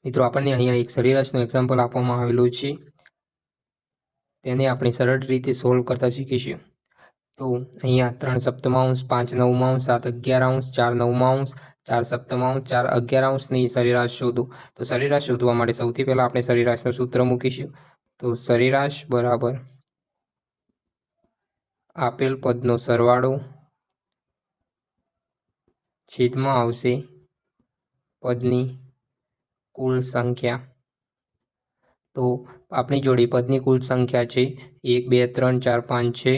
મિત્રો આપણને અહીંયા એક સરેરાશનું એક્ઝામ્પલ આપવામાં આવેલું છે, તેને આપણે સરળ રીતે સોલ્વ કરતા શીખીશું. તો અહીંયા 3 સપ્તમાંશ, 5 નવમાંશ, 7 11 4 નવમાંશ, 4 સપ્તમાંશ, 4 11 સરેરાશ શોધો. તો સરેરાશ શોધવા માટે સૌથી પહેલાં આપણે સરેરાશનું સૂત્ર મૂકીશું. તો સરેરાશ બરાબર આપેલ પદનો સરવાળો છેદમાં આવશે પદની કુલ સંખ્યા. તો આપણી જોડે પદની કુલ સંખ્યા છે 1 2 3 4 5 છે.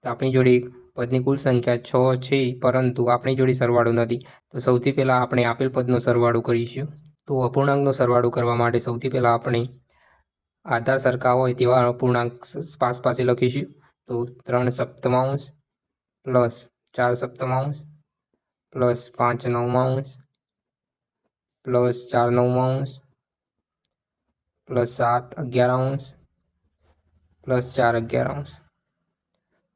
તો આપણી જોડે પદની કુલ સંખ્યા 6 છે, પરંતુ આપણી જોડે સરવાળો નથી. તો સૌથી પહેલાં આપણે આપેલ પદનો સરવાળો કરીશું. તો અપૂર્ણાંકનો સરવાળો કરવા માટે સૌથી પહેલાં આપણે આધાર સરખા હોય તેવા અપૂર્ણાંક પાસે લખીશું. તો 3 સપ્તમાંશ પ્લસ 4 સપ્તમાંશ પ્લસ 5 નવમાંશ પ્લસ 4 નવમાંશ પ્લસ 7 11 પ્લસ 4 11.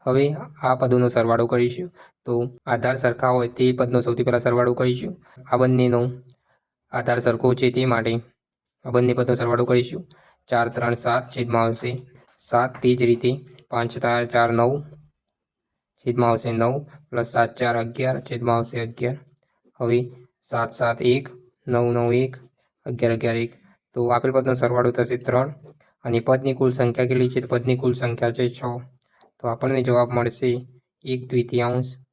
હવે આ પદોનો સરવાળો કરીશું. તો આધાર સરખા હોય તે પદનો સૌથી પહેલાં સરવાળો કરીશું. આ બંનેનો આધાર સરખો છે તે માટે આ બંને પદનો સરવાળો કરીશું. 4 3 7 છેદમાં આવશે 7. તે જ રીતે 5 4 4 9 છેદમાં આવશે 9 પ્લસ 7 4 11 છેદમાં આવશે 11. હવે 7 7 1 9 9 1 11 11 1. તો આપેલ પદનો સરવાળો થશે 3 અને પદની કુલ સંખ્યા કેટલી છે? પદની કુલ સંખ્યા છે 6. તો આપણને જવાબ મળશે 1/3